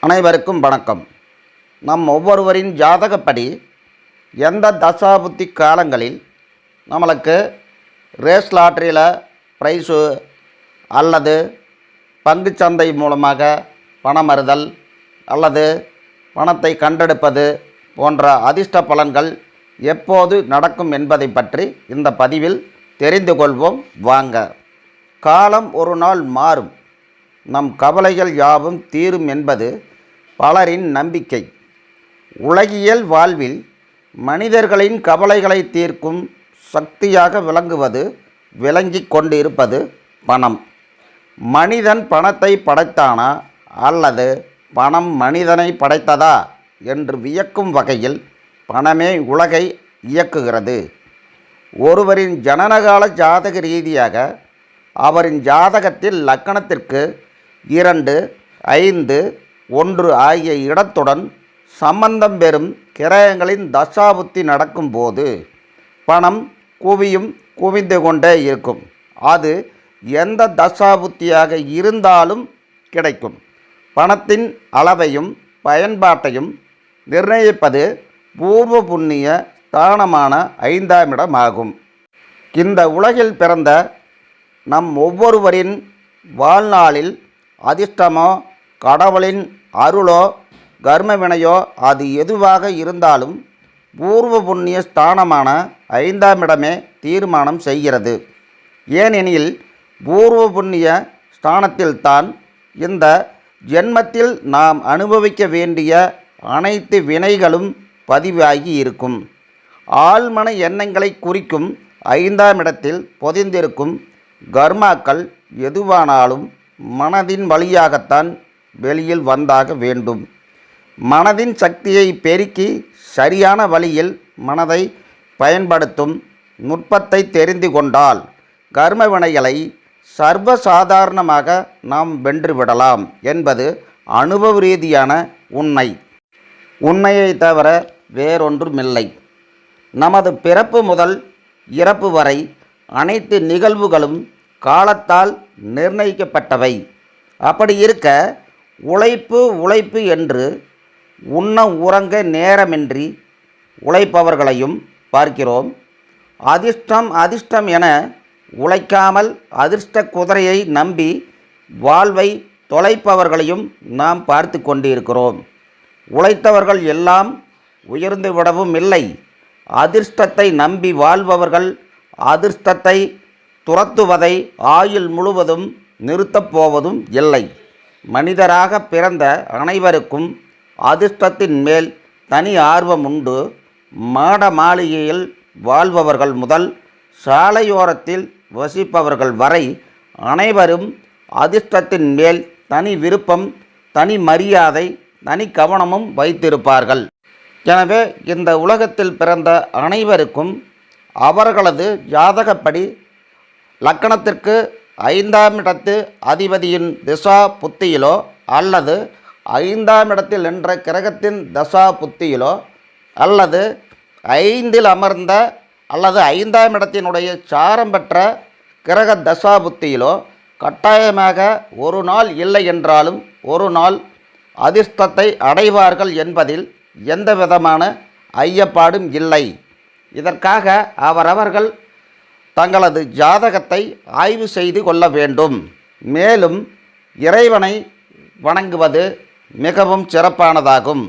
அனைவருக்கும் வணக்கம். நம் ஒவ்வொருவரின் ஜாதகப்படி எந்த தசாபுத்தி காலங்களில் நம்மளுக்கு ரேஸ் லாட்டரியில் ப்ரைஸு அல்லது பங்குச்சந்தை மூலமாக பணம் வருதல் அல்லது பணத்தை கண்டெடுப்பது போன்ற அதிர்ஷ்ட பலன்கள் எப்போது நடக்கும் என்பதை பற்றி இந்த பதிவில் தெரிந்து கொள்வோம். வாங்க. காலம் ஒரு நாள் மாறும், நம் கவலைகள் யாவும் தீரும் என்பது பலரின் நம்பிக்கை. உலகியல் வாழ்வில் மனிதர்களின் கவலைகளை தீர்க்கும் சக்தியாக விளங்கி கொண்டிருப்பது பணம். மனிதன் பணத்தை படைத்தானா அல்லது பணம் மனிதனை படைத்ததா என்று வியக்கும் வகையில் பணமே உலகை இயக்குகிறது. ஒருவரின் ஜனனகால ஜாதக ரீதியாக அவரின் ஜாதகத்தில் லக்கணத்திற்கு 2, 5, 1 ஆகிய இடத்துடன் சம்பந்தம் பெறும் கிரகங்களின் தசாபுத்தி நடக்கும்போது பணம் குவிந்து கொண்டே இருக்கும். அது எந்த தசாபுத்தியாக இருந்தாலும் கிடைக்கும். பணத்தின் அளவையும் பயன்பாட்டையும் நிர்ணயிப்பது பூர்வ புண்ணிய ஸ்தானமான 5ஆம் இடமாகும். இந்த உலகில் பிறந்த நம் ஒவ்வொருவரின் வாழ்நாளில் அதிர்ஷ்டமோ கடவுளின் அருளோ கர்மவினையோ அது எதுவாக இருந்தாலும் பூர்வ புண்ணிய ஸ்தானமான 5ஆம் இடமே தீர்மானம் செய்கிறது. ஏனெனில் பூர்வ புண்ணிய ஸ்தானத்தில்தான் இந்த ஜென்மத்தில் நாம் அனுபவிக்க வேண்டிய அனைத்து வினைகளும் பதிவாகி இருக்கும். ஆழ்மன எண்ணங்களை குறிக்கும் 5ஆம் இடத்தில் பொதிந்திருக்கும் கர்மாக்கள் எதுவானாலும் மனதின் வழியாகத்தான் வெளியில் வந்தாக வேண்டும். மனதின் சக்தியை பெருக்கி சரியான வழியில் மனதை பயன்படுத்தும் நுட்பத்தை தெரிந்து கொண்டால் கர்ம வினைகளை சர்வசாதாரணமாக நாம் வென்றுவிடலாம் என்பது அனுபவ ரீதியான உண்மை. உண்மையை தவிர வேறொன்றுமில்லை. நமது பிறப்பு முதல் இறப்பு வரை அனைத்து நிகழ்வுகளும் காலத்தால் நிர்ணயிக்கப்பட்டவை. அப்படி இருக்க உழைப்பு என்று உண்ண உறங்க நேரமின்றி உழைப்பவர்களையும் பார்க்கிறோம். அதிர்ஷ்டம் என உழைக்காமல் அதிர்ஷ்ட குதிரையை நம்பி வாழ்வை தொலைப்பவர்களையும் நாம் பார்த்து கொண்டிருக்கிறோம். உழைத்தவர்கள் எல்லாம் உயர்ந்து விடவும் இல்லை. அதிர்ஷ்டத்தை நம்பி வாழ்பவர்கள் அதிர்ஷ்டத்தை துரத்துவதை ஆயுள் முழுவதும் நிறுத்தப் போவதும் இல்லை. மனிதராக பிறந்த அனைவருக்கும் அதிர்ஷ்டத்தின் மேல் தனி ஆர்வம் உண்டு. மாட மாளிகையில் வாழ்பவர்கள் முதல் சாலையோரத்தில் வசிப்பவர்கள் வரை அனைவரும் அதிர்ஷ்டத்தின் மேல் தனி விருப்பம், தனி மரியாதை, தனி கவனமும் வைத்திருப்பார்கள். எனவே இந்த உலகத்தில் பிறந்த அனைவருக்கும் அவர்களது ஜாதகப்படி லக்கணத்திற்கு 5ஆம் இடத்து அதிபதியின் திசா புத்தியிலோ அல்லது 5ஆம் இடத்தில் என்ற கிரகத்தின் தசா புத்தியிலோ அல்லது 5இல் அமர்ந்த அல்லது 5ஆம் இடத்தினுடைய சாரம் பெற்ற கிரக தசா புத்தியிலோ கட்டாயமாக ஒரு நாள் இல்லை என்றாலும் ஒரு நாள் அதிர்ஷ்டத்தை அடைவார்கள் என்பதில் எந்த விதமான ஐயப்பாடும் இல்லை. இதற்காக அவரவர்கள் தங்களது ஜாதகத்தை ஆய்வு செய்து கொள்ள வேண்டும். மேலும் இறைவனை வணங்குவது மிகவும் சிறப்பானதாகும்.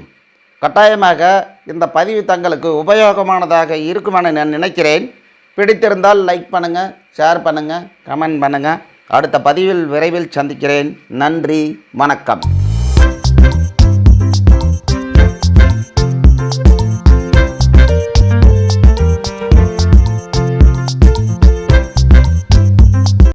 கட்டாயமாக இந்த பதிவு தங்களுக்கு உபயோகமானதாக இருக்குமென நான் நினைக்கிறேன். பிடித்திருந்தால் லைக் பண்ணுங்கள், ஷேர் பண்ணுங்கள், கமெண்ட் பண்ணுங்கள். அடுத்த பதிவில் விரைவில் சந்திக்கிறேன். நன்றி, வணக்கம்.